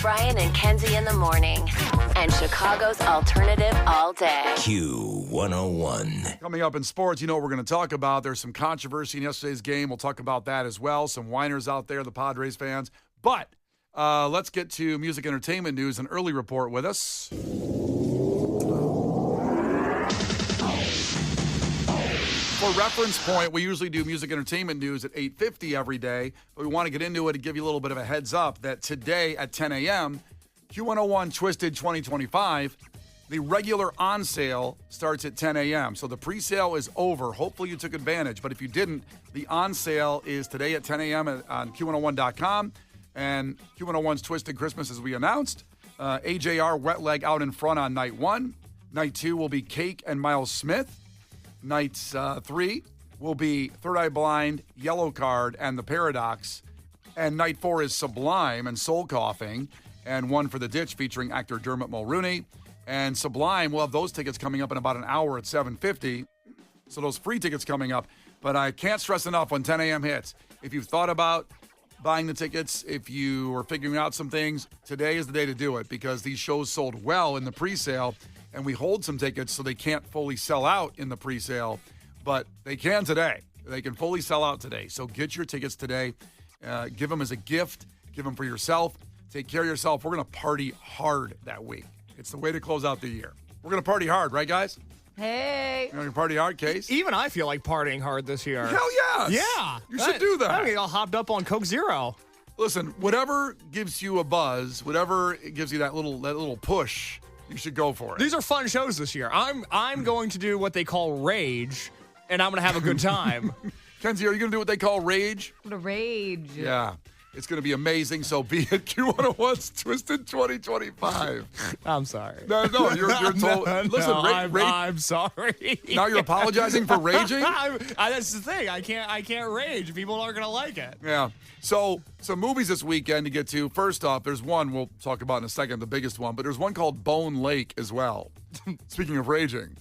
Brian and Kenzie in the morning. And Chicago's alternative all day. Q101. Coming up in sports, you know what we're going to talk about. There's some controversy in yesterday's game. We'll talk about that as well. Some whiners out there, the Padres fans. But let's get to music entertainment news. An early report with us. For reference point, we usually do music entertainment news at 8:50 every day, but we want to get into it and give you a little bit of a heads up that today at 10 a.m., Q101 Twisted 2025, the regular on sale starts at 10 a.m. So the pre-sale is over. Hopefully you took advantage, but if you didn't, the on sale is today at 10 a.m. on Q101.com, and Q101's Twisted Christmas, as we announced. AJR Wet Leg out in front on night 1. Night 2 will be Cake and Miles Smith. Night 3 will be Third Eye Blind, Yellow Card, and The Paradox. And night 4 is Sublime and Soul Coughing. And One for the Ditch featuring actor Dermot Mulrooney. And Sublime, we'll have those tickets coming up in about an hour at 7:50. So those free tickets coming up. But I can't stress enough when 10 a.m. hits. If you've thought about buying the tickets, if you are figuring out some things, today is the day to do it because these shows sold well in the pre-sale. And we hold some tickets so they can't fully sell out in the pre-sale, but they can today. They can fully sell out today. So get your tickets today. Give them as a gift. Give them for yourself. Take care of yourself. We're going to party hard that week. It's the way to close out the year. We're going to party hard, right, guys? Hey. You're going to party hard, Case? Even I feel like partying hard this year. Hell yes. Yeah. You should do that. I mean, all hopped up on Coke Zero. Listen, whatever gives you a buzz, whatever gives you that little push, you should go for it. These are fun shows this year. I'm going to do what they call rage, and I'm going to have a good time. Kenzie, are you going to do what they call rage? The rage. Yeah. It's going to be amazing. So be at Q101's Twisted 2025. I'm sorry. No, you're told. Listen, I'm sorry. Now you're apologizing for raging? That's the thing. I can't rage. People aren't going to like it. Yeah. So some movies this weekend to get to. First off, there's one we'll talk about in a second, the biggest one, but there's one called Bone Lake as well. Speaking of raging.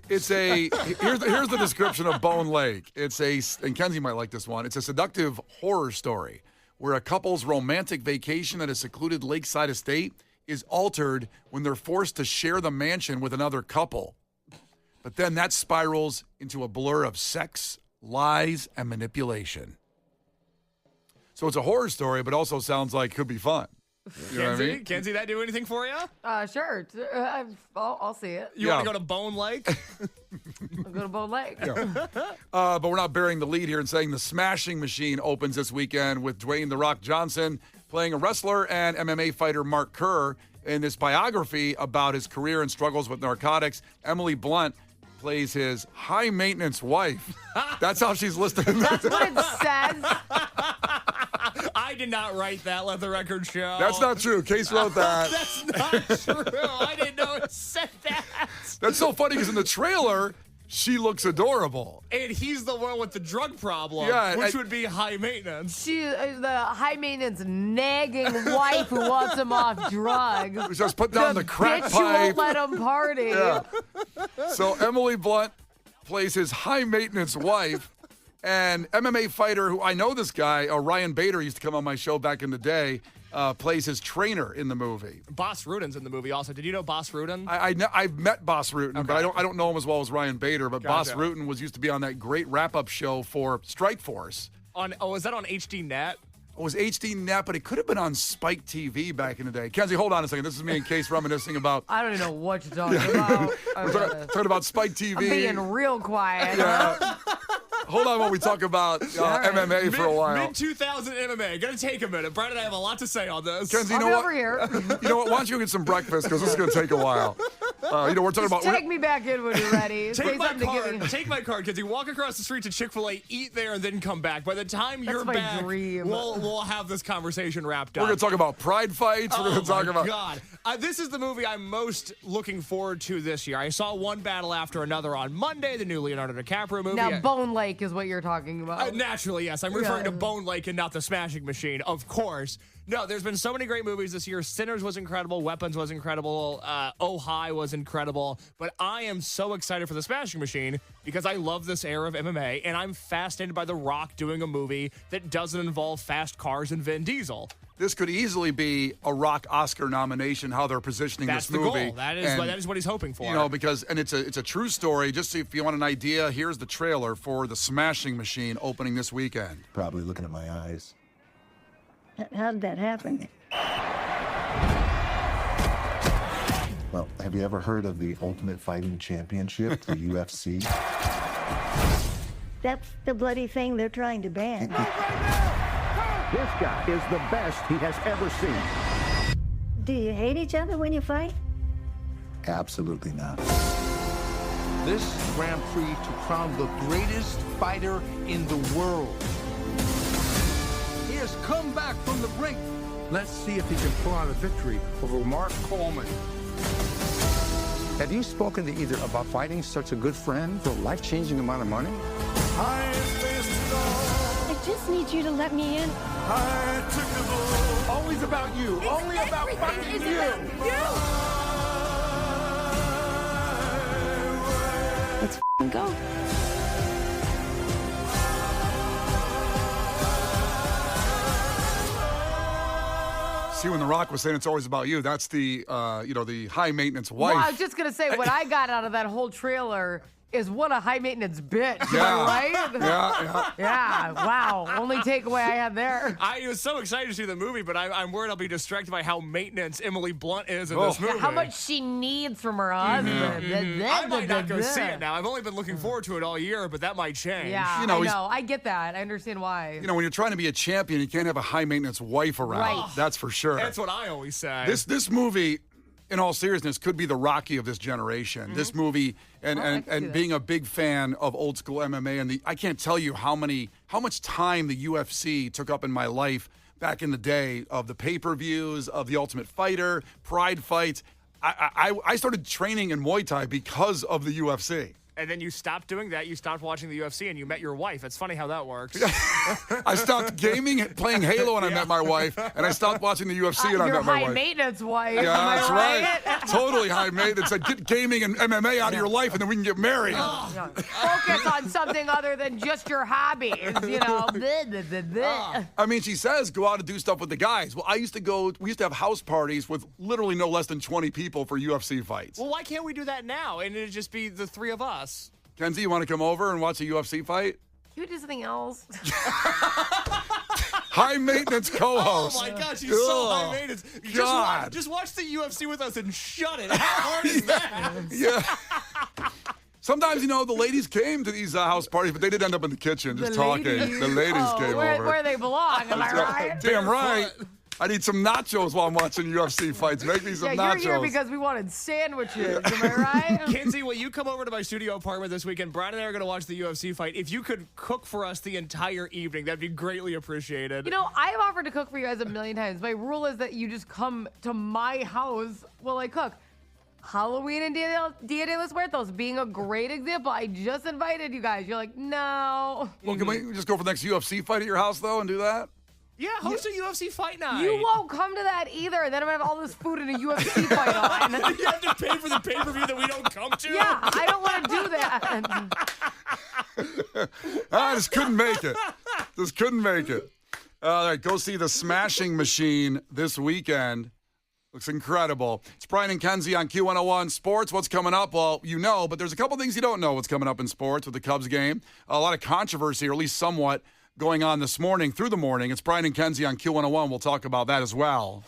Here's the description of Bone Lake. And Kenzie might like this one. It's a seductive horror story where a couple's romantic vacation at a secluded lakeside estate is altered when they're forced to share the mansion with another couple. But then that spirals into a blur of sex, lies, and manipulation. So it's a horror story, but also sounds like could be fun. You know what I mean? Kenzie, that do anything for you? Sure. I'll see it. You want to go to Bone Lake? I'll go to Bone Lake. Yeah. But we're not bearing the lead here and saying the Smashing Machine opens this weekend with Dwayne "The Rock" Johnson playing a wrestler and MMA fighter Mark Kerr in this biography about his career and struggles with narcotics. Emily Blunt plays his high-maintenance wife. That's how she's listed. That's what it says. I did not write that, let the record show. That's not true. Case wrote that. That's not true. I didn't know it said that. That's so funny because in the trailer, she looks adorable. And he's the one with the drug problem, which would be high maintenance. She, the high maintenance nagging wife who wants him off drugs. Who starts putting down the crack bitch pipe. who won't let him party. Yeah. So Emily Blunt plays his high maintenance wife. And MMA fighter who I know this guy, Ryan Bader, used to come on my show back in the day, plays his trainer in the movie. Boss Rudin's in the movie also. Did you know Boss Rudin? I've met Boss Rutan, but I don't know him as well as Ryan Bader. But Gotcha. Boss Rutan used to be on that great wrap-up show for Strike Force. Is that on HD Net? It was HD Net, but it could have been on Spike TV back in the day. Kenzie, hold on a second. This is me and Case reminiscing about. I don't even know what you're talking about. We're talking about Spike TV. I'm being real quiet. Yeah. Hold on while we talk about MMA for a while. Mid-2000 MMA. Gonna take a minute. Brian and I have a lot to say on this. Kenzie, I'll be over here. You know what? Why don't you go get some breakfast because this is going to take a while. We're talking about. Take me back in when you're ready. Take my something to card. give me. Take my card, Kenzie. Walk across the street to Chick-fil-A, eat there, and then come back. By the time you're my back, dream. we'll have this conversation wrapped up. We're going to talk about pride fights. We're going to talk about. God. This is the movie I'm most looking forward to this year. I saw one battle after another on Monday, the new Leonardo DiCaprio movie. Now, Bone Lake is what you're talking about. Naturally, yes. I'm referring to Bone Lake and not the Smashing Machine, of course. No, there's been so many great movies this year. Sinners was incredible. Weapons was incredible. Oh Hi was incredible. But I am so excited for the Smashing Machine because I love this era of MMA, and I'm fascinated by The Rock doing a movie that doesn't involve fast cars and Vin Diesel. this could easily be a Rock Oscar nomination, how they're positioning That's this movie. the goal. That is what he's hoping for. You know, because it's a true story. Just if you want an idea, here's the trailer for The Smashing Machine opening this weekend. Probably looking at my eyes. How did that happen? Well, have you ever heard of the Ultimate Fighting Championship, the UFC? That's the bloody thing they're trying to ban. This guy is the best he has ever seen. Do you hate each other when you fight? Absolutely not. This Grand Prix to crown the greatest fighter in the world. He has come back from the brink. Let's see if he can pull out a victory over Mark Coleman. Have you spoken to either about finding such a good friend for a life-changing amount of money? I just need you to let me in. Always about you. Only about fighting you. Let's go. See, when The Rock was saying it's always about you, that's the the high maintenance wife. Well, I was just gonna say what I got out of that whole trailer is what a high maintenance bitch. Yeah. Right? Yeah. Yeah. Wow. Only takeaway I had there. I was so excited to see the movie, but I'm worried I'll be distracted by how maintenance Emily Blunt is in this movie. How much she needs from her husband. I might not go see it now. I've only been looking forward to it all year, but that might change. Yeah, You know, I he's- know. I get that. I understand why. You know, when you're trying to be a champion, you can't have a high maintenance wife around. Right. That's for sure. That's what I always say. This movie, in all seriousness, could be the Rocky of this generation. This movie, I can see and that. being a big fan of old school MMA, and I can't tell you how much time the UFC took up in my life back in the day of the pay-per-views, of the Ultimate Fighter, Pride fights. I started training in Muay Thai because of the UFC. And then you stopped doing that. You stopped watching the UFC, and you met your wife. It's funny how that works. I stopped gaming, playing Halo, and I met my wife, and I stopped watching the UFC, and I Your met my high wife. maintenance wife. Yeah, Am I that's right. right? Totally high maintenance. Like, get gaming and MMA out of your life, and then we can get married. Focus on something other than just your hobbies. You know. Bleh, bleh, bleh, bleh. I mean, she says go out and do stuff with the guys. Well, we used to have house parties with literally no less than 20 people for UFC fights. Well, why can't we do that now? And it'd just be the three of us. Kenzie, you want to come over and watch a UFC fight? Can we do something else? High maintenance co-host. Oh my gosh, he's so Ugh. high maintenance. God. Just watch the UFC with us and shut it. How hard is that? Yeah. Sometimes, the ladies came to these house parties, but they did end up in the kitchen just talking. The ladies came over. Where they belong, am I right? Damn right. I need some nachos while I'm watching UFC fights. Make me some Yeah, nachos. you're here because we wanted sandwiches, am I right? Kenzie, will you come over to my studio apartment this weekend? Brian and I are going to watch the UFC fight. If you could cook for us the entire evening, that'd be greatly appreciated. You know, I've offered to cook for you guys a million times. My rule is that you just come to my house while I cook. Halloween and Dia de los Muertos being a great example. I just invited you guys. You're like, no. Well, can we just go for the next UFC fight at your house, though, and do that? Yeah, host a UFC fight night. You won't come to that either. Then I'm going to have all this food in a UFC fight on. You have to pay for the pay-per-view that we don't come to? Yeah, I don't want to do that. I just couldn't make it. Just couldn't make it. All right, go see The Smashing Machine this weekend. Looks incredible. It's Brian and Kenzie on Q101 Sports. What's coming up? Well, you know, but there's a couple things you don't know what's coming up in sports with the Cubs game. A lot of controversy, or at least somewhat, going on this morning, through the morning. It's Brian and Kenzie on Q101. We'll talk about that as well.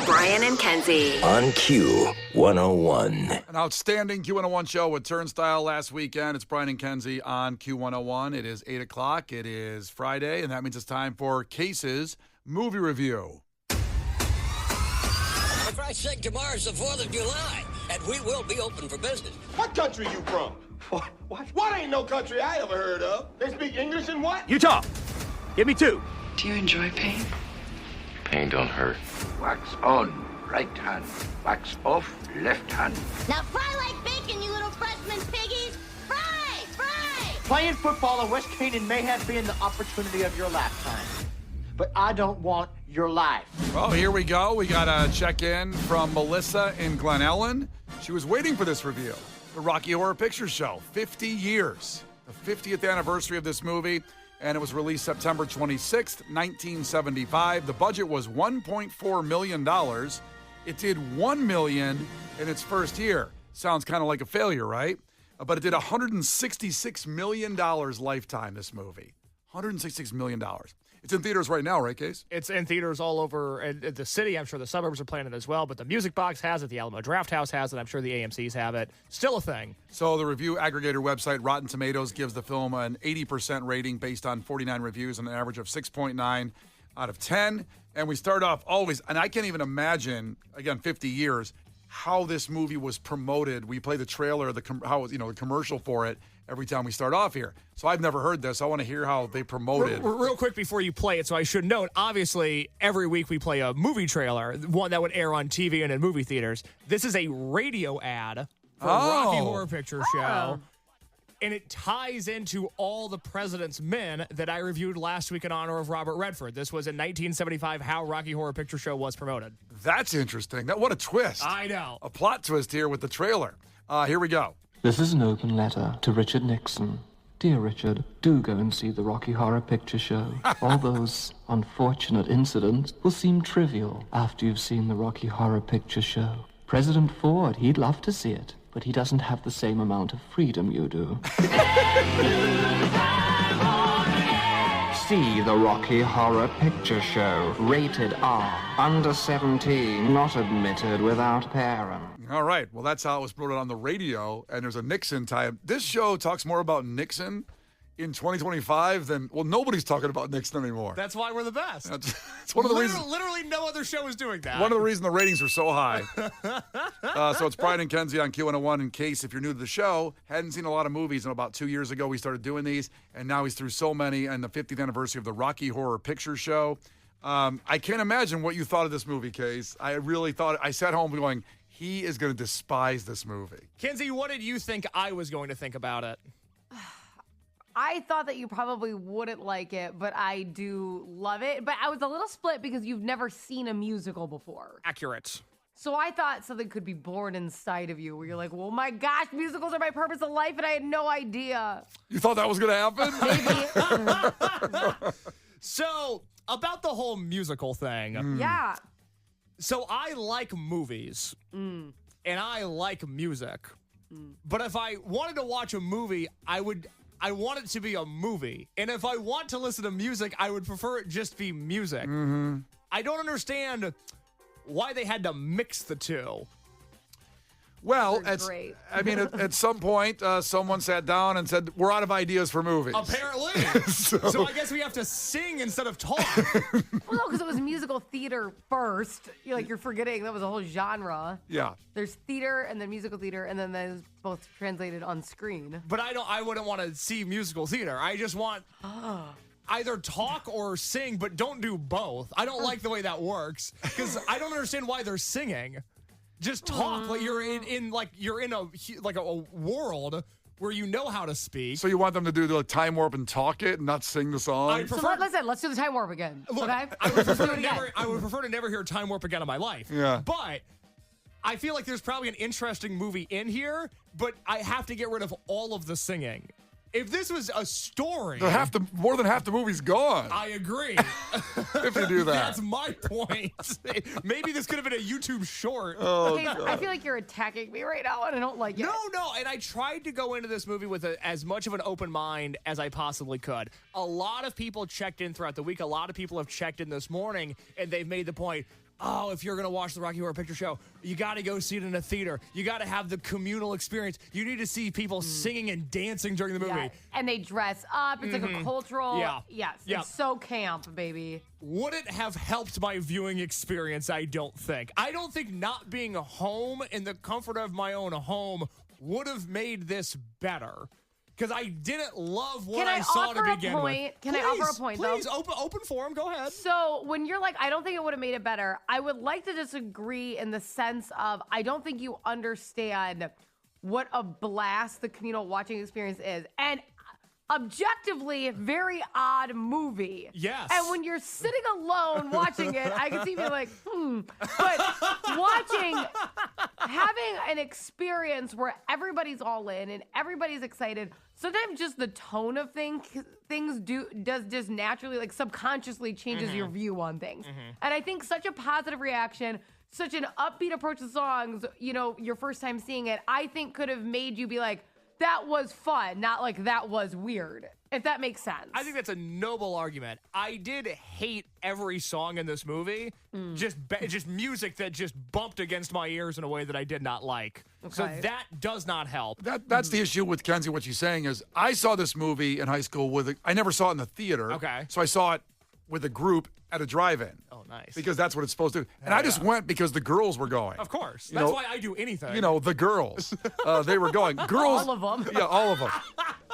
Brian and Kenzie. On Q101. An outstanding Q101 show with Turnstile last weekend. It's Brian and Kenzie on Q101. It is 8 o'clock. It is Friday, and that means it's time for Case's movie review. For Christ's sake, tomorrow's the 4th of July, and we will be open for business. What country you from? What ain't no country I ever heard of? They speak English in what? Utah. Give me 2. Do you enjoy pain? Pain don't hurt. Wax on, right hand. Wax off, left hand. Now fry like bacon, you little freshman piggies! Fry! Fry! Playing football in West Canaan may have been the opportunity of your lifetime, but I don't want your life. Well, here we go. We got a check-in from Melissa in Glen Ellen. She was waiting for this review. The Rocky Horror Picture Show, 50 years. The 50th anniversary of this movie. and it was released September 26th, 1975. The budget was $1.4 million. It did $1 million in its first year. Sounds kind of like a failure, right? But it did $166 million lifetime, this movie. $166 million. It's in theaters right now, right, Case? It's in theaters all over the city. I'm sure the suburbs are playing it as well, but the Music Box has it. The Alamo Draft House has it. I'm sure the AMCs have it. Still a thing. So the review aggregator website Rotten Tomatoes gives the film an 80% rating based on 49 reviews and an average of 6.9 out of 10. And we start off always, and I can't even imagine, again, 50 years, how this movie was promoted. We play the trailer, the commercial for it every time we start off here. So I've never heard this. I want to hear how they promoted. Real quick before you play it, so I should note, obviously, every week we play a movie trailer, one that would air on TV and in movie theaters. This is a radio ad for Rocky Horror Picture Show. And it ties into All the President's Men that I reviewed last week in honor of Robert Redford. This was in 1975, how Rocky Horror Picture Show was promoted. That's interesting. What a twist. I know. A plot twist here with the trailer. Here we go. This is an open letter to Richard Nixon. Dear Richard, do go and see the Rocky Horror Picture Show. All those unfortunate incidents will seem trivial after you've seen the Rocky Horror Picture Show. President Ford, he'd love to see it, but he doesn't have the same amount of freedom you do. See the Rocky Horror Picture Show. Rated R. Under 17. Not admitted without parent. All right. Well, that's how it was promoted on the radio, and there's a Nixon tie. This show talks more about Nixon in 2025 than, well, nobody's talking about Nixon anymore. That's why we're the best. It's one of the reasons. Literally no other show is doing that. One of the reasons the ratings are so high. So it's Brian and Kenzie on Q101. In case, if you're new to the show, hadn't seen a lot of movies, and about 2 years ago we started doing these, and now he's through so many, and the 50th anniversary of the Rocky Horror Picture Show. I can't imagine what you thought of this movie, Case. I really thought, I sat home going, he is going to despise this movie. Kenzie, what did you think I was going to think about it? I thought that you probably wouldn't like it, but I do love it. But I was a little split because you've never seen a musical before. Accurate. So I thought something could be born inside of you where you're like, well, my gosh, musicals are my purpose in life, and I had no idea. You thought that was going to happen? Maybe. So, about the whole musical thing. Yeah. So I like movies, and I like music. But if I wanted to watch a movie, I want it to be a movie. And if I want to listen to music, I would prefer it just be music. I don't understand why they had to mix the two. Well, at some point, someone sat down and said, we're out of ideas for movies. Apparently. So I guess we have to sing instead of talk. Well, no, because it was musical theater first. You're forgetting that was a whole genre. Yeah. There's theater and then musical theater, and then those both translated on screen. But I wouldn't want to see musical theater. I just want either talk or sing, but don't do both. I don't like the way that works because I don't understand why they're singing. Just talk like you're in a world where you know how to speak. So you want them to do the time warp and talk it and not sing the song? Let's do the time warp again. Look, okay? I would prefer to never hear time warp again in my life. Yeah. But I feel like there's probably an interesting movie in here, but I have to get rid of all of the singing. If this was a story... more than half the movie's gone. I agree. If you do that. That's my point. Maybe this could have been a YouTube short. Oh, okay, I feel like you're attacking me right now, and I don't like it. No. And I tried to go into this movie with as much of an open mind as I possibly could. A lot of people checked in throughout the week. A lot of people have checked in this morning, and they've made the point... Oh, if you're going to watch the Rocky Horror Picture Show, you got to go see it in a theater. You got to have the communal experience. You need to see people singing and dancing during the movie. Yeah. And they dress up. It's like a cultural. Yeah. Yes. Yeah. It's so camp, baby. Would it have helped my viewing experience? I don't think. I don't think not being home in the comfort of my own home would have made this better. Because I didn't love what I saw to begin with. Can I offer a point, though? Please, open forum, go ahead. So when you're like, I don't think it would have made it better, I would like to disagree in the sense of I don't think you understand what a blast the communal watching experience is. And objectively, very odd movie. Yes. And when you're sitting alone watching it, I can see you like, But watching having an experience where everybody's all in and everybody's excited. Sometimes just the tone of things does just naturally, like subconsciously changes your view on things. And I think such a positive reaction, such an upbeat approach to songs, you know, your first time seeing it, I think could have made you be like, that was fun, not like that was weird, if that makes sense. I think that's a noble argument. I did hate every song in this movie, just music that just bumped against my ears in a way that I did not like. Okay. So that does not help. That's the issue with Kenzie. What she's saying is, I saw this movie in high school I never saw it in the theater. Okay. So I saw it with a group at a drive-in. Oh, nice. Because that's what it's supposed to. And I just went because the girls were going. Of course. That's why I do anything. You know, the girls. They were going. Girls. All of them. Yeah, all of them.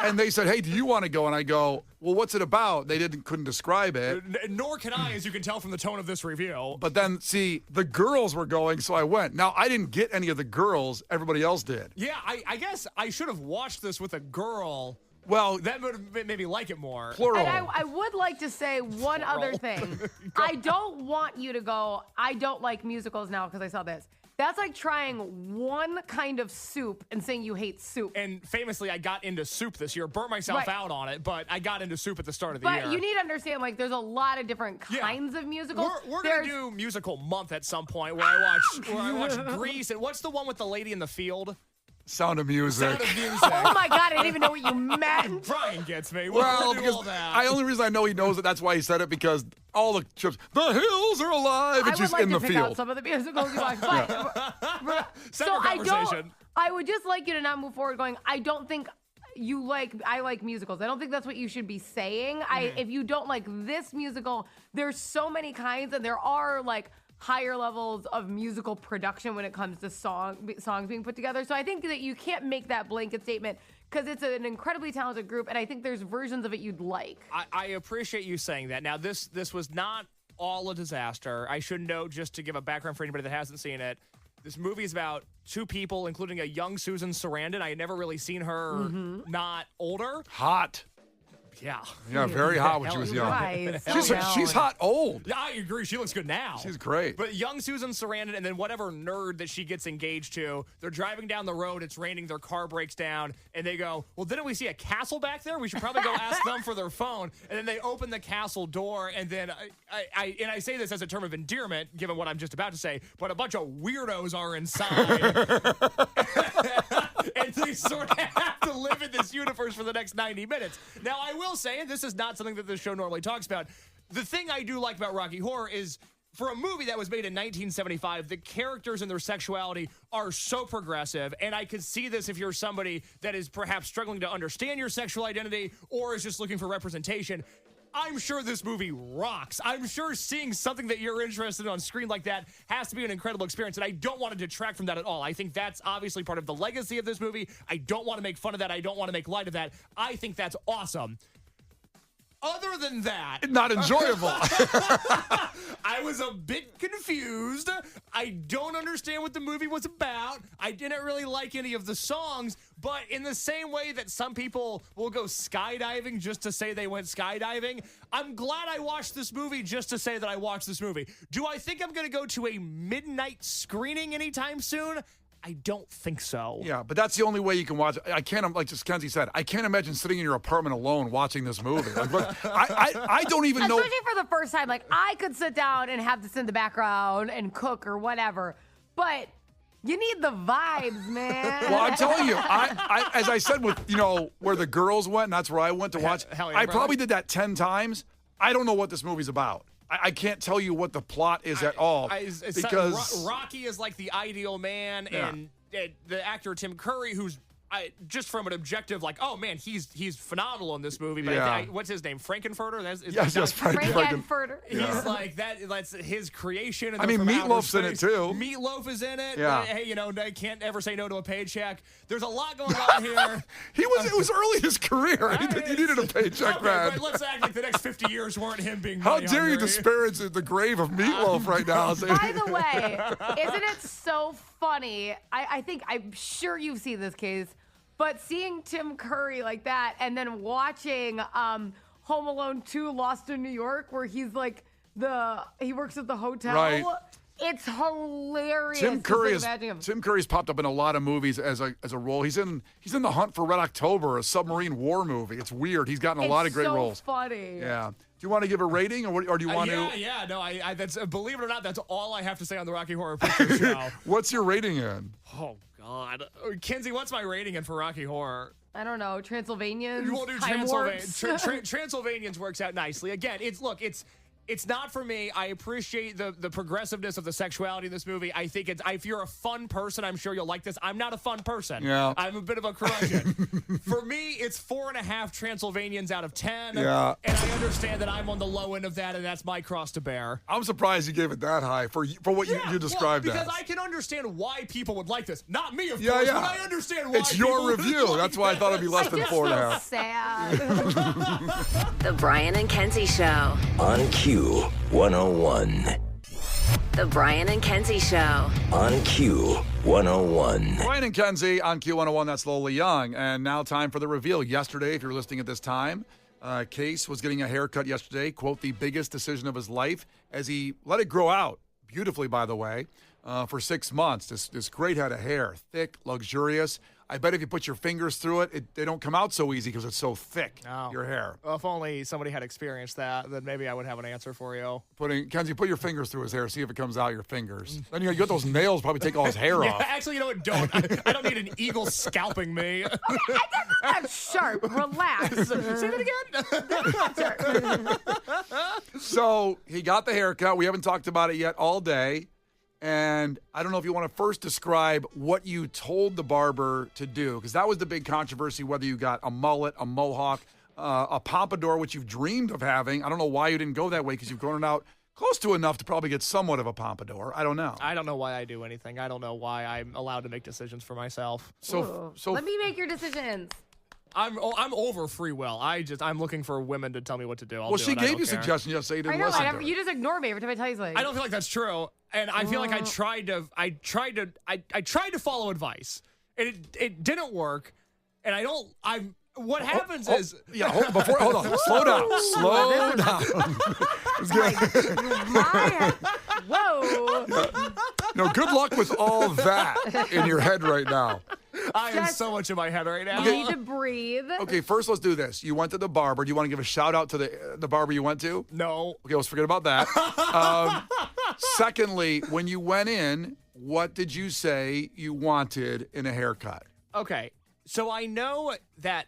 And they said, hey, do you want to go? And I go, well, what's it about? They couldn't describe it. Nor can I, as you can tell from the tone of this review. But then, see, the girls were going, so I went. Now, I didn't get any of the girls. Everybody else did. Yeah, I guess I should have watched this with a girl. Well, that would have made me like it more. Plural. And I would like to say one other thing. I don't want you to go, I don't like musicals now because I saw this. That's like trying one kind of soup and saying you hate soup. And famously, I got into soup this year. Burnt myself out on it, but I got into soup at the start of the year. But you need to understand, like, there's a lot of different kinds of musicals. We're going to do musical month at some point where I watch Grease. And what's the one with the lady in the field? Sound of Music. Sound of Music. Oh my God, I didn't even know what you meant. Brian gets me. Well, because only reason I know he knows it, that's why he said it, because all the chips, the hills are alive, and she's in the field. I would like to pick out some of the musicals you watch. But, so I would just like you to not move forward going, I don't think I like musicals. I don't think that's what you should be saying. If you don't like this musical, there's so many kinds, and there are like higher levels of musical production when it comes to songs being put together. So I think that you can't make that blanket statement because it's an incredibly talented group, and I think there's versions of it you'd like. I appreciate you saying that. Now, this was not all a disaster. I should note, just to give a background for anybody that hasn't seen it, this movie is about two people, including a young Susan Sarandon. I had never really seen her not older. Hot. Yeah. Yeah, very hot when she was young. She's hot old. Yeah, I agree. She looks good now. She's great. But young Susan Sarandon and then whatever nerd that she gets engaged to, they're driving down the road. It's raining. Their car breaks down. And they go, well, didn't we see a castle back there? We should probably go ask them for their phone. And then they open the castle door. And then I say this as a term of endearment, given what I'm just about to say, but a bunch of weirdos are inside. And they sort of have to live in this universe for the next 90 minutes. Now, I will say, and this is not something that the show normally talks about, the thing I do like about Rocky Horror is, for a movie that was made in 1975, the characters and their sexuality are so progressive, and I could see this if you're somebody that is perhaps struggling to understand your sexual identity or is just looking for representation. I'm sure this movie rocks. I'm sure seeing something that you're interested in on screen like that has to be an incredible experience, and I don't want to detract from that at all. I think that's obviously part of the legacy of this movie. I don't want to make fun of that. I don't want to make light of that. I think that's awesome. Other than that, not enjoyable. I was a bit confused. I don't understand what the movie was about. I didn't really like any of the songs, but in the same way that some people will go skydiving just to say they went skydiving, I'm glad I watched this movie just to say that I watched this movie. Do I think I'm going to go to a midnight screening anytime soon? I don't think so. Yeah, but that's the only way you can watch it. I can't, like just Kenzie said, I can't imagine sitting in your apartment alone watching this movie. Like, I don't even know. Especially for the first time. Like, I could sit down and have this in the background and cook or whatever, but you need the vibes, man. Well, I'm telling you, I as I said with, where the girls went, and that's where I went to watch. Hell yeah, I probably did that 10 times. I don't know what this movie's about. I can't tell you what the plot is at all because Rocky is like the ideal man, and the actor Tim Curry, who's just from an objective, like, oh man, he's phenomenal in this movie. But what's his name? Frankenfurter? Yes, Frankenfurter. He's like that. That's his creation. I mean, Meatloaf's in it too. Meatloaf is in it. Yeah. Hey, I can't ever say no to a paycheck. There's a lot going on here. It was early in his career. He needed a paycheck, man. But let's act like the next 50 years weren't him being. How dare you disparage the grave of Meatloaf right now? By the way, isn't it so funny? I'm sure you've seen this case. But seeing Tim Curry like that and then watching Home Alone 2 Lost in New York, where he's like he works at the hotel. Right. It's hilarious. Tim Curry Just, like, imagine him. Tim Curry's popped up in a lot of movies as a role. He's in The Hunt for Red October, a submarine war movie. It's weird. He's gotten a lot of great roles. It's so funny. Yeah. Do you want to give a rating, or do you want to? Yeah. No, I that's believe it or not, that's all I have to say on the Rocky Horror Picture Show. What's your rating in? Oh God, Kenzie, what's my rating in for Rocky Horror? I don't know. Transylvanians. You won't do Transylvanians works out nicely. Again, it's not for me. I appreciate the progressiveness of the sexuality in this movie. I think if you're a fun person, I'm sure you'll like this. I'm not a fun person. Yeah. I'm a bit of a curmudgeon. For me, it's 4.5 Transylvanians out of 10. Yeah. And I understand that I'm on the low end of that, and that's my cross to bear. I'm surprised you gave it that high for what you described because as. I can understand why people would like this. Not me, of Yeah, course, yeah. but I understand why It's your review. Like That's why I thought it'd be less than 4.5. Sad. The Brian and Kenzie Show. On Q101. The Brian and Kenzie Show. On Q101. Brian and Kenzie on Q101. That's Lola Young. And now time for the reveal. Yesterday, if you're listening at this time, Case was getting a haircut yesterday. Quote, the biggest decision of his life as he let it grow out. Beautifully, by the way, for 6 months. This great head of hair. Thick, luxurious. I bet if you put your fingers through it, they don't come out so easy because it's so thick, your hair. Well, if only somebody had experienced that, then maybe I would have an answer for you. Kenzie, put your fingers through his hair, see if it comes out your fingers. Then you got those nails, probably take all his hair off. Actually, you know what? Don't. I don't need an eagle scalping me. That's sharp. Relax. Say that again. So he got the haircut. We haven't talked about it yet all day. And I don't know if you want to first describe what you told the barber to do, because that was the big controversy, whether you got a mullet, a mohawk, a pompadour, which you've dreamed of having. I don't know why you didn't go that way, because you've grown it out close to enough to probably get somewhat of a pompadour. I don't know. I don't know why I do anything. I don't know why I'm allowed to make decisions for myself. So let me make your decisions. I'm over free will. I'm looking for women to tell me what to do. She gave you suggestions yesterday. You didn't listen to her. You just ignore me every time I tell you something. I don't feel like that's true, and I feel like I tried to follow advice, and it didn't work, and what happens is hold on, slow down. Whoa. No, good luck with all that in your head right now. I am so much in my head right now. You need to breathe. Okay, first let's do this. You went to the barber. Do you want to give a shout out to the barber you went to? No. Okay, let's forget about that. Secondly, when you went in, what did you say you wanted in a haircut? Okay, so I know that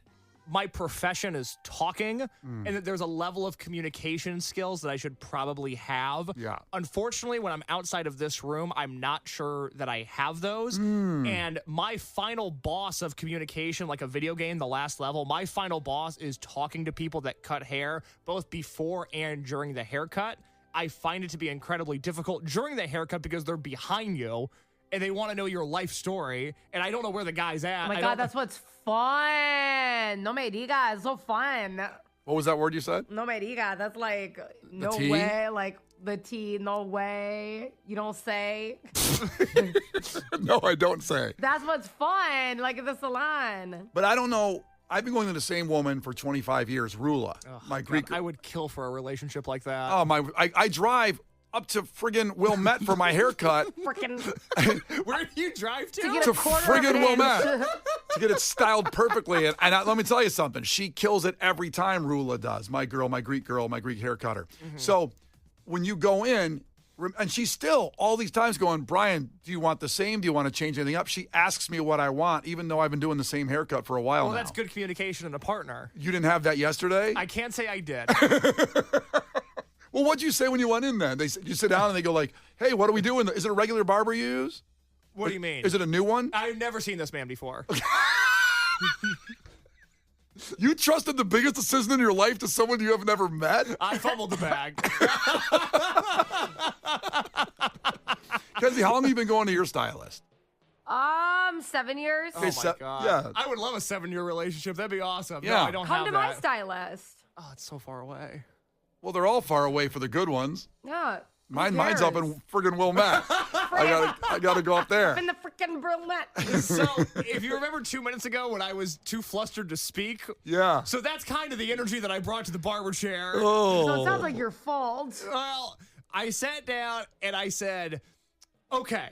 my profession is talking, and that there's a level of communication skills that I should probably have. Yeah. Unfortunately, when I'm outside of this room, I'm not sure that I have those. And my final boss of communication, like a video game, the last level, my final boss is talking to people that cut hair, both before and during the haircut. I find it to be incredibly difficult during the haircut because they're behind you, and they want to know your life story, and I don't know where the guy's at. Oh my God, that's what's fun. No me digas, it's so fun. What was that word you said? No me digas, that's like, no T? way, like the T, no way. You don't say. No, I don't say. That's what's fun, like at the salon. But I don't know. I've been going to the same woman for 25 years, Rula. My Greek. I would kill for a relationship like that. Oh, I drive up to friggin' Wilmette for my haircut. Where do you drive to? To friggin' Wilmette to get it styled perfectly. And let me tell you something. She kills it every time, Rula does. My Greek hair cutter. So when you go in, and she's still all these times going, Brian, do you want the same? Do you want to change anything up? She asks me what I want, even though I've been doing the same haircut for a while now. Well, that's good communication in a partner. You didn't have that yesterday? I can't say I did. Well, what'd you say when you went in then? You sit down and they go like, hey, what are we doing? Is it a regular barber you use? What do you mean? Is it a new one? I've never seen this man before. You trusted the biggest decision in your life to someone you have never met? I fumbled the bag. Kenzie, how long have you been going to your stylist? 7 years. Oh my God. Yeah. I would love a 7-year relationship. That'd be awesome. Yeah. No, I don't Come have to that. my stylist. Oh, it's so far away. Well, they're all far away for the good ones. Yeah. Mine's up in friggin' Wilmette. I gotta go up there. Up in the freaking brunette. So, if you remember 2 minutes ago when I was too flustered to speak, yeah. So that's kind of the energy that I brought to the barber chair. Oh. So it sounds like your fault. Well, I sat down and I said, okay,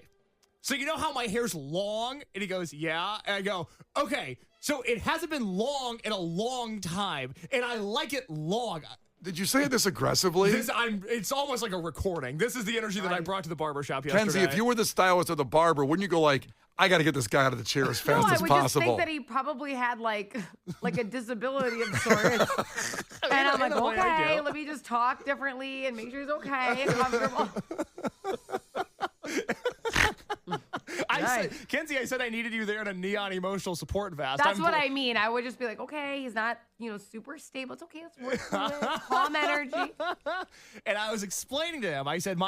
so you know how my hair's long? And he goes, yeah. And I go, okay, so it hasn't been long in a long time, and I like it long. Did you say this aggressively? It's almost like a recording. This is the energy that I brought to the barbershop yesterday. Kenzie, if you were the stylist or the barber, wouldn't you go like, I got to get this guy out of the chair as fast as I would possible? just think that he probably had like a disability of sorts. And I'm like, okay, let me just talk differently and make sure he's okay and comfortable. Kenzie, I said I needed you there in a neon emotional support vest. That's what I mean. I would just be like, okay, he's not, super stable. It's okay. Let's work through it. Calm energy. And I was explaining to him, I said,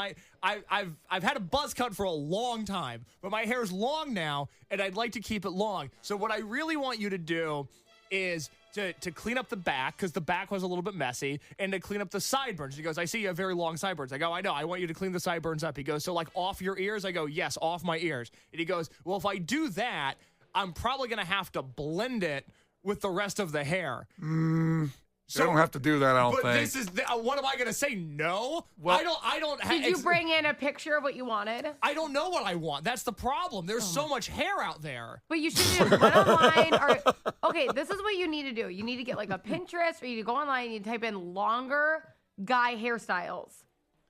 I've had a buzz cut for a long time, but my hair's long now, and I'd like to keep it long. So what I really want you to do is to clean up the back, because the back was a little bit messy, and to clean up the sideburns. He goes, I see you have very long sideburns. I go, I know. I want you to clean the sideburns up. He goes, so like off your ears? I go, yes, off my ears. And he goes, well, if I do that, I'm probably going to have to blend it with the rest of the hair. So, you don't have to do that, I don't think. But this is, what am I going to say? No? Well, I don't. Did you bring in a picture of what you wanted? I don't know what I want. That's the problem. There's so much hair out there. But you should do one online. Okay, this is what you need to do. You need to get like a Pinterest, or you need to go online and you type in longer guy hairstyles.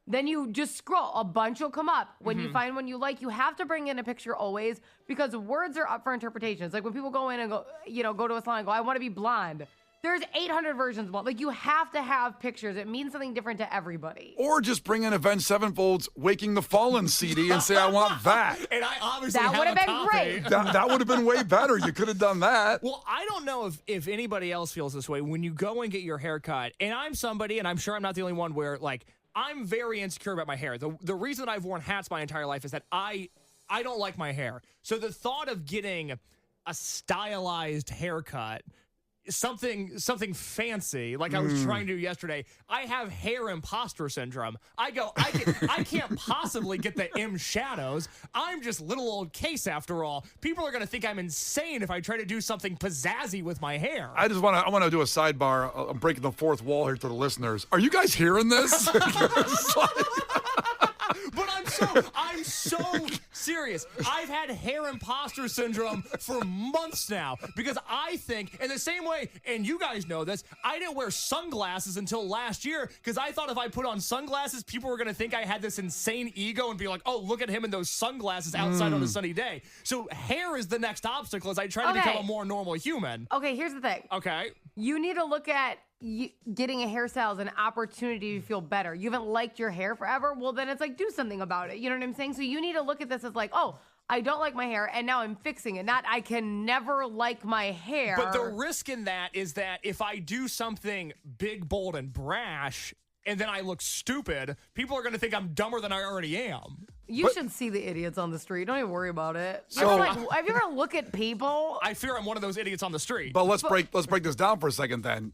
Then you just scroll. A bunch will come up. When you find one you like, you have to bring in a picture always, because words are up for interpretation. It's like when people go in and go to a salon and go, I want to be blonde. There's 800 versions of one. Like, you have to have pictures. It means something different to everybody. Or just bring in Avenged Sevenfold's Waking the Fallen CD and say, I want that. And I obviously that would have been copy. great. That would have been way better. You could have done that. Well, I don't know if anybody else feels this way when you go and get your hair cut. And I'm somebody, and I'm sure I'm not the only one, where, like, I'm very insecure about my hair. The reason I've worn hats my entire life is that I don't like my hair. So the thought of getting a stylized haircut, something fancy, like I was trying to do yesterday. I have hair imposter syndrome. I can't possibly get the M shadows. I'm just little old Case after all. People are going to think I'm insane if I try to do something pizzazzy with my hair. I want to do a sidebar. I'm breaking the fourth wall here to the listeners. Are you guys hearing this? But I'm so serious. I've had hair imposter syndrome for months now, because I think, in the same way, and you guys know this, I didn't wear sunglasses until last year, because I thought if I put on sunglasses, people were going to think I had this insane ego and be like, oh, look at him in those sunglasses outside on a sunny day. So hair is the next obstacle as I try to become a more normal human. Okay, here's the thing. Okay. You need to look at getting a hairstyle as an opportunity to feel better. You haven't liked your hair forever. Well, then it's like, do something about it. You know what I'm saying? So you need to look at this as like, oh, I don't like my hair, and now I'm fixing it. Not, I can never like my hair. But the risk in that is that if I do something big, bold, and brash, and then I look stupid, people are going to think I'm dumber than I already am. You should see the idiots on the street. Don't even worry about it. So, have you ever looked at people? I fear I'm one of those idiots on the street. But let's break this down for a second then.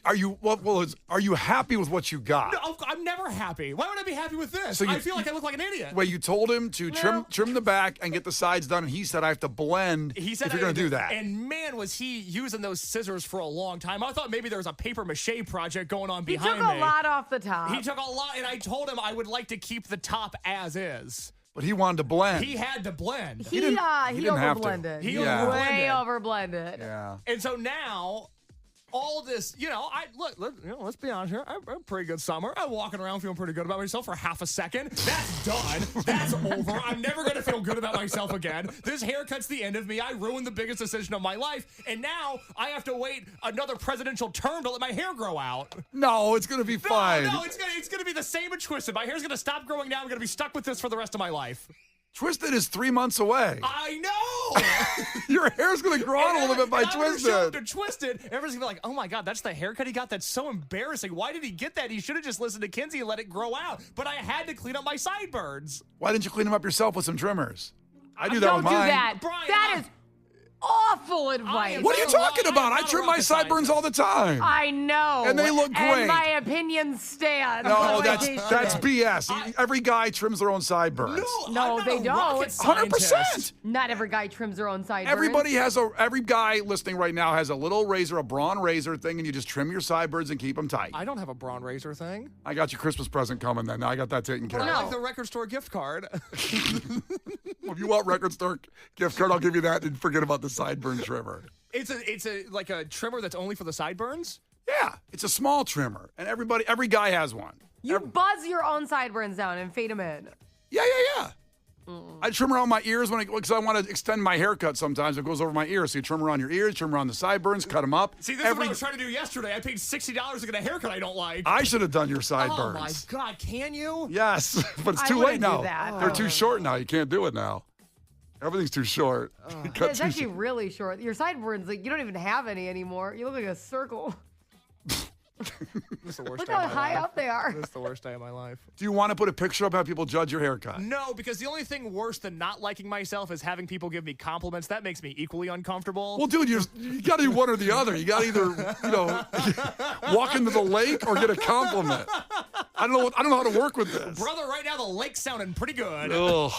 Are you happy with what you got? No, I'm never happy. Why would I be happy with this? So I feel like I look like an idiot. Well, you told him to trim the back and get the sides done, and he said, I have to blend if you're going to do that. And man, was he using those scissors for a long time. I thought maybe there was a paper mache project going on behind me. He took a lot off the top. He took a lot, and I told him I would like to keep the top as is. But he wanted to blend. He had to blend. He overblended. He way overblended. Yeah. And so now, all this, let's be honest here. I'm a pretty good summer. I'm walking around feeling pretty good about myself for half a second. That's done. That's over. I'm never going to feel good about myself again. This haircut's the end of me. I ruined the biggest decision of my life. And now I have to wait another presidential term to let my hair grow out. No, it's going to be fine. No, it's going to be the same and twisted. My hair's going to stop growing now. I'm going to be stuck with this for the rest of my life. Twisted is 3 months away. I know. Your hair's going to grow out a little bit by Twisted. To Twisted, everyone's going to be like, oh my God, that's the haircut he got? That's so embarrassing. Why did he get that? He should have just listened to Kenzie and let it grow out. But I had to clean up my sideburns. Why didn't you clean them up yourself with some trimmers? I do that Don't with mine. do that. Brian, That is... awful advice. What are you talking about? I trim my sideburns all the time. I know. And they look great. And my opinions stand. No, that's BS. Every guy trims their own sideburns. No, they don't. 100%. Not every guy trims their own sideburns. Every guy listening right now has a little razor, a brawn razor thing, and you just trim your sideburns and keep them tight. I don't have a brawn razor thing. I got your Christmas present coming then. Now I got that taken care of. I like the record store gift card. Well, if you want record store gift card, I'll give you that and forget about the sideburn trimmer. It's like a trimmer that's only for the sideburns? Yeah, it's a small trimmer, and every guy has one. You buzz your own sideburns down and fade them in. Yeah. I trim around my ears because I want to extend my haircut sometimes. It goes over my ears. So you trim around your ears, trim around the sideburns, cut them up. See, this is what I was trying to do yesterday. I paid $60 to get a haircut I don't like. I should have done your sideburns. Oh, my God. Can you? Yes, but it's too late now. They're too short now. You can't do it now. Everything's too short. It's actually really short. Your sideburns, like, you don't even have any anymore. You look like a circle. This is the worst Look day how of my high life. up they are. This is the worst day of my life. Do you want to put a picture up how people judge your haircut? No, because the only thing worse than not liking myself is having people give me compliments. That makes me equally uncomfortable. Well, dude, you got to do one or the other. You got to either, walk into the lake or get a compliment. I don't know how to work with this. Brother, right now the lake's sounding pretty good. Ugh.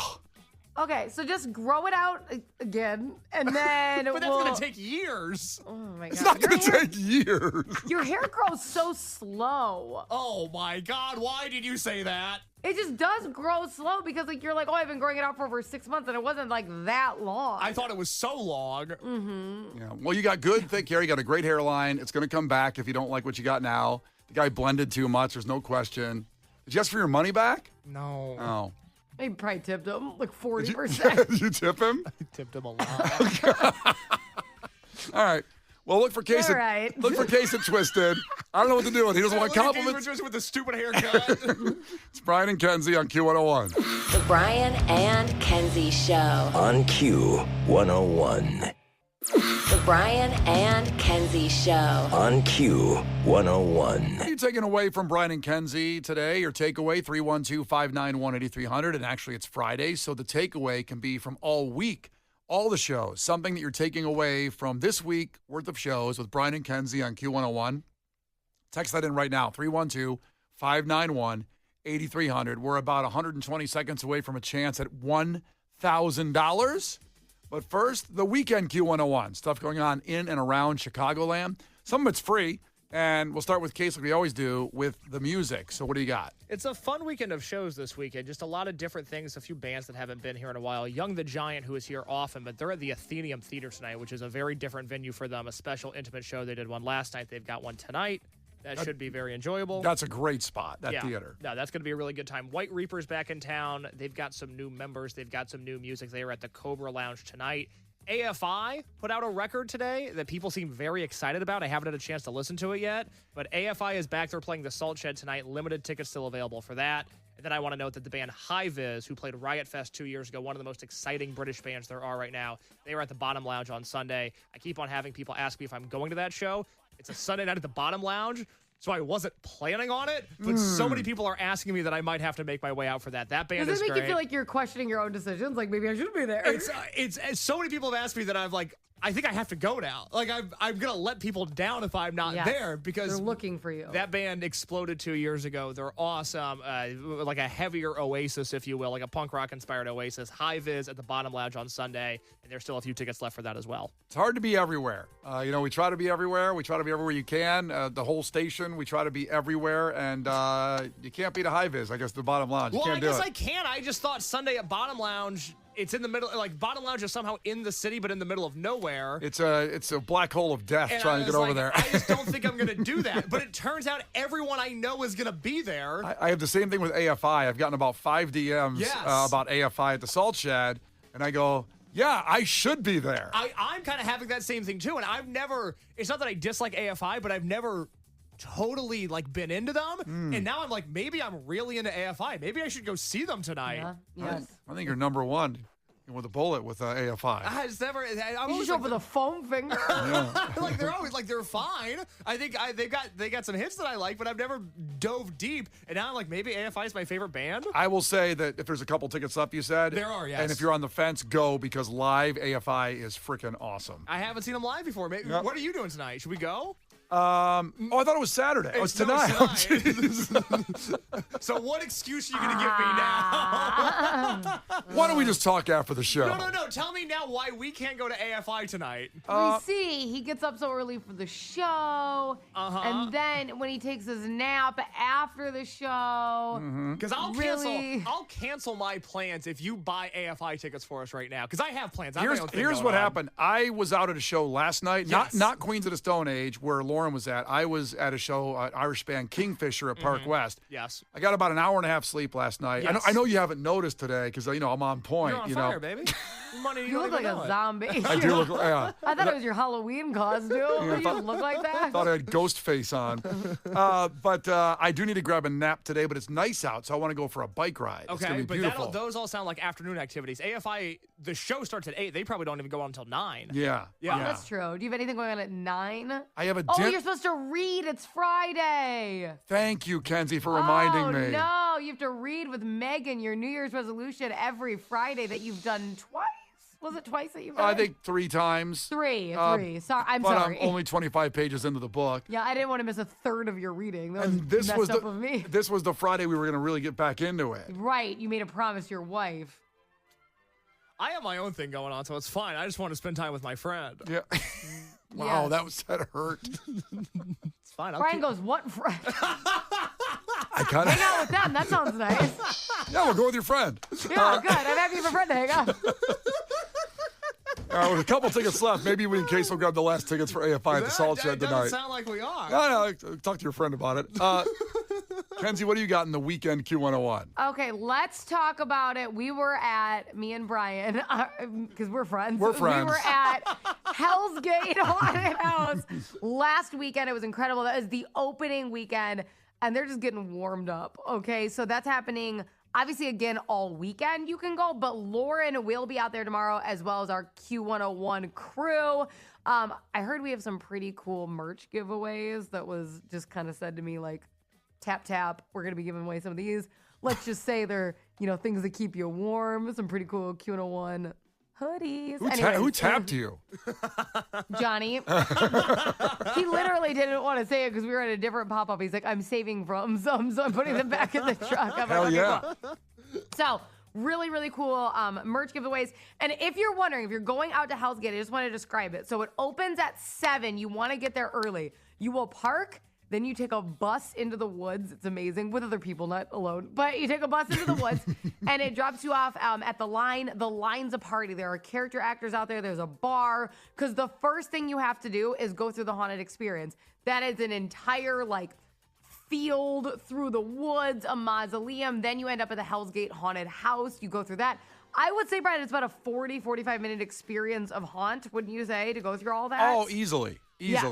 Okay, so just grow it out again, and then But that's going to take years. Oh, my God. It's not going to take years. Your hair grows so slow. Oh, my God. Why did you say that? It just does grow slow because, like, you're like, oh, I've been growing it out for over 6 months, and it wasn't, like, that long. I thought it was so long. Mm-hmm. Yeah. Well, you got good, thick hair. You got a great hairline. It's going to come back if you don't like what you got now. The guy blended too much. There's no question. Did you ask for your money back? No. Oh. I probably tipped him like 40%. Did you tip him? I tipped him a lot. All right. Well, look for Case. All right. Look for Case and Twisted. I don't know what to do with. He doesn't want compliments. With the stupid haircut. It's Brian and Kenzie on Q101. The Brian and Kenzie Show. On Q101. The Brian and Kenzie Show. On Q101. What are you taking away from Brian and Kenzie today? Your takeaway, 312-591-8300. And actually, it's Friday, so the takeaway can be from all week, all the shows. Something that you're taking away from this week worth of shows with Brian and Kenzie on Q101. Text that in right now, 312-591-8300. We're about 120 seconds away from a chance at $1,000. But first, the Weekend Q101. Stuff going on in and around Chicagoland. Some of it's free. And we'll start with Case like we always do with the music. So what do you got? It's a fun weekend of shows this weekend. Just a lot of different things. A few bands that haven't been here in a while. Young the Giant, who is here often, but they're at the Athenaeum Theater tonight, which is a very different venue for them. A special intimate show. They did one last night. They've got one tonight. That should be very enjoyable. That's a great spot, that theater. No, that's going to be a really good time. White Reaper's back in town. They've got some new members. They've got some new music. They are at the Cobra Lounge tonight. AFI put out a record today that people seem very excited about. I haven't had a chance to listen to it yet, but AFI is back. They're playing the Salt Shed tonight. Limited tickets still available for that. And then I want to note that the band High Vis, who played Riot Fest 2 years ago, one of the most exciting British bands there are right now, they were at the Bottom Lounge on Sunday. I keep on having people ask me if I'm going to that show. It's a Sunday night at the Bottom Lounge. So I wasn't planning on it, but so many people are asking me that I might have to make my way out for that. That band is Does it make great. you feel like you're questioning your own decisions? Like, maybe I should be there. It's so many people have asked me that I'm like, I think I have to go now. Like, I'm going to let people down if I'm not there because they're looking for you. That band exploded 2 years ago. They're awesome. Like a heavier Oasis, if you will, like a punk rock inspired Oasis. High Vis at the Bottom Lounge on Sunday, and there's still a few tickets left for that as well. It's hard to be everywhere. We try to be everywhere. We try to be everywhere you can. The whole station, we try to be everywhere, and you can't beat a High Vis, I guess, the Bottom Lounge. You can't do it. I can. I just thought Sunday at Bottom Lounge, it's in the middle, like Bottom Lounge is somehow in the city, but in the middle of nowhere. It's a black hole of death trying to get over there. I just don't think I'm going to do that. But it turns out everyone I know is going to be there. I have the same thing with AFI. I've gotten about 5 DMs about AFI at the Salt Shed, and I go, yeah, I should be there. I'm kind of having that same thing too, and I've never, it's not that I dislike AFI, but I've never totally been into them, and now I'm like, maybe I'm really into AFI. Maybe I should go see them tonight. Yeah. Yes. I think you're number one. With a bullet with AFI. I just never. You should show up with a foam finger. Like they're always like they're fine. I think they got some hits that I like, but I've never dove deep. And now I'm like, maybe AFI is my favorite band. I will say that if there's a couple tickets left, you said there are, yes. And if you're on the fence, go because live AFI is freaking awesome. I haven't seen them live before. Maybe, What are you doing tonight? Should we go? I thought it was Saturday. It's tonight. So what excuse are you going to give me now? Why don't we just talk after the show? No. Tell me now why we can't go to AFI tonight. We see he gets up so early for the show, and then when he takes his nap after the show, because I'll cancel my plans if you buy AFI tickets for us right now. Because I have plans. Here's what happened. I was out at a show last night, not Queens of the Stone Age, where Lauren was at. I was at a show, Irish band Kingfisher at Park West. Yes. I got about an hour and a half sleep last night. Yes. I know you haven't noticed today because I'm on point. You're on fire, baby. You look like a zombie. I do look. Yeah. I thought it was your Halloween costume. You don't look like that. Thought I had ghost face on. But I do need to grab a nap today. But it's nice out, so I want to go for a bike ride. It's gonna be beautiful. Those all sound like afternoon activities. AFI, the show starts at 8. They probably don't even go on until 9. Yeah. That's true. Do you have anything going on at 9? I have a. You're supposed to read. It's Friday. Thank you, Kenzie, for reminding me. No, you have to read with Megan your New Year's resolution every Friday that you've done twice. Was it twice that you've done? I think 3 times. Three. Sorry, I'm but sorry. I'm only 25 pages into the book. Yeah, I didn't want to miss a third of your reading. That And was messed up of me. This was the Friday we were going to really get back into it. Right. You made a promise to your wife. I have my own thing going on, so it's fine. I just want to spend time with my friend. Yeah. Wow, that hurt. It's fine. Brian goes, what friend? I kind of hang out with them. That sounds nice. Yeah, we'll go with your friend. Yeah, good. I'm happy for a friend to hang out. With a couple tickets left, maybe we in case we'll grab the last tickets for AFI at the Salt Shed tonight. Doesn't sound like we are. No, talk to your friend about it. Kenzie, what do you got in the Weekend Q101? Okay, let's talk about it. Me and Brian, because we're friends. We're friends. We were at Hell's Gate Haunted House last weekend. It was incredible. That was the opening weekend, and they're just getting warmed up. Okay, so that's happening. Obviously, again, all weekend you can go, but Lauren will be out there tomorrow as well as our Q101 crew. I heard we have some pretty cool merch giveaways that was just kind of said to me like, tap, tap, we're going to be giving away some of these. Let's just say they're, things that keep you warm. Some pretty cool Q101 hoodies. Who tapped you? Johnny. He literally didn't want to say it because we were at a different pop-up. He's like, I'm saving from some, so I'm putting them back in the truck. I'm Hell like, yeah. Cool. So, really, really cool merch giveaways. And if you're wondering, if you're going out to Hell's Gate, I just want to describe it. So it opens at 7. You want to get there early. You will park. Then you take a bus into the woods. It's amazing with other people, not alone. But you take a bus into the woods, and it drops you off at the line. The line's a party. There are character actors out there. There's a bar. Because the first thing you have to do is go through the haunted experience. That is an entire, field through the woods, a mausoleum. Then you end up at the Hell's Gate Haunted House. You go through that. I would say, Brian, it's about a 45-minute experience of haunt, wouldn't you say, to go through all that? Oh, easily. Yes.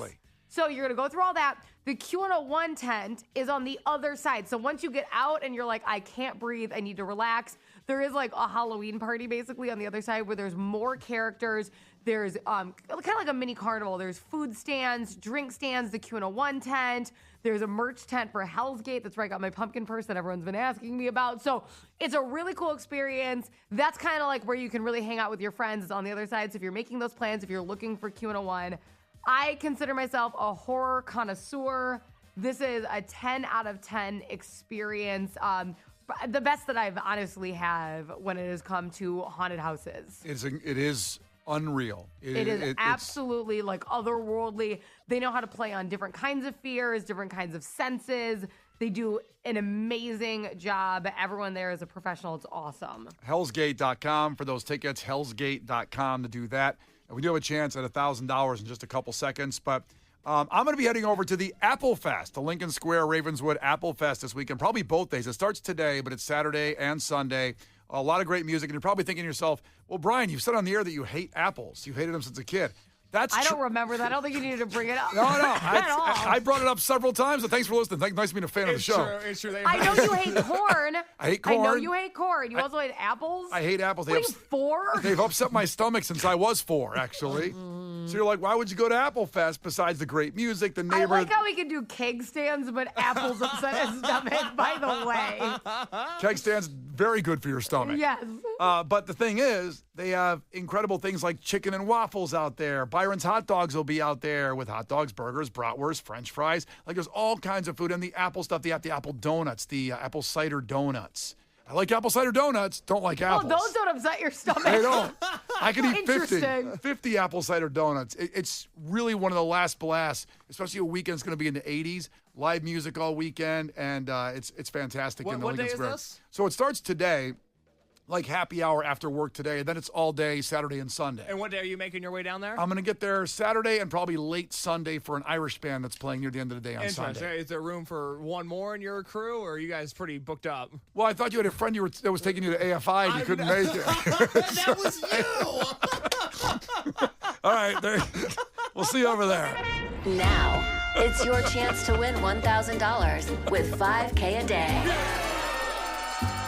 So you're going to go through all that. The Q101 tent is on the other side. So once you get out and you're like, I can't breathe, I need to relax, there is like a Halloween party basically on the other side where there's more characters. There's kind of like a mini carnival. There's food stands, drink stands, the Q101 tent. There's a merch tent for Hell's Gate. That's where I got my pumpkin purse that everyone's been asking me about. So it's a really cool experience. That's kind of like where you can really hang out with your friends. It's on the other side. So if you're making those plans, if you're looking for Q101, I consider myself a horror connoisseur. This is a 10 out of 10 experience. The best that I've honestly have when it has come to haunted houses. It is unreal. It is absolutely like otherworldly. They know how to play on different kinds of fears, different kinds of senses. They do an amazing job. Everyone there is a professional. It's awesome. Hellsgate.com for those tickets. Hellsgate.com to do that. And we do have a chance at $1,000 in just a couple seconds. But I'm going to be heading over to the Apple Fest, the Lincoln Square Ravenswood Apple Fest this weekend, probably both days. It starts today, but it's Saturday and Sunday. A lot of great music. And you're probably thinking to yourself, well, Brian, you've said on the air that you hate apples. You've hated them since a kid. I don't remember that. I don't think you needed to bring it up. No. At all. I brought it up several times, so thanks for listening. Nice being a fan of the show. It's true. I know you hate corn. I hate corn. I know you hate corn. You also hate apples. I hate apples. What are you, 4? They've upset my stomach since I was 4, actually. So you're like, why would you go to Apple Fest besides the great music, the I neighborhood? like how we can do keg stands, but apples upset his stomach, by the way. Keg stands, very good for your stomach. Yes. But the thing is, they have incredible things like chicken and waffles out there. Byron's Hot Dogs will be out there with hot dogs, burgers, bratwurst, French fries. Like there's all kinds of food. And the Apple stuff, they have the Apple donuts, the apple cider donuts. I like apple cider donuts, don't like apples. Oh, those don't upset your stomach. They don't. I can eat 50 Interesting. apple cider donuts. It's really one of the last blasts, especially a weekend. It's going to be in the 80s. Live music all weekend, and it's fantastic in the What day Lincoln is Square. this? So it starts today, like happy hour after work today, and then it's all day Saturday and Sunday. And what day are you making your way down there? I'm going to get there Saturday and probably late Sunday for an Irish band that's playing near the end of the day on Interesting. Sunday. Is there room for one more in your crew, or are you guys pretty booked up? Well, I thought you had a friend that was taking you to AFI and you couldn't make it. That was you! All right, we'll see you over there. Now, it's your chance to win $1,000 with $5K a day.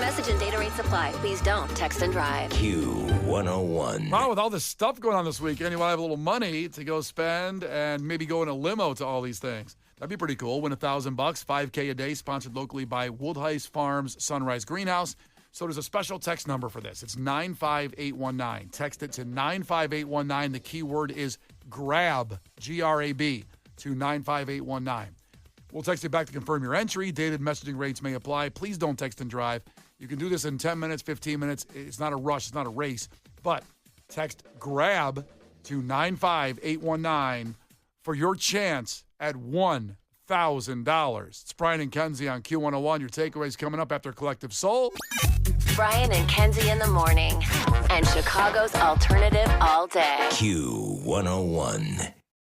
Message and data rates apply. Please don't text and drive. Q101. Wow, with all this stuff going on this weekend, you want to have a little money to go spend and maybe go in a limo to all these things. That'd be pretty cool. Win $1,000, $5K a day, sponsored locally by Woodheist Farms Sunrise Greenhouse. So there's a special text number for this. It's 95819. Text it to 95819. The keyword is GRAB, G-R-A-B, to 95819. We'll text you back to confirm your entry. Dated messaging rates may apply. Please don't text and drive. You can do this in 10 minutes, 15 minutes. It's not a rush. It's not a race. But text GRAB to 95819 for your chance at $1,000. It's Brian and Kenzie on Q101. Your takeaways coming up after Collective Soul. Brian and Kenzie in the morning. And Chicago's alternative all day. Q101.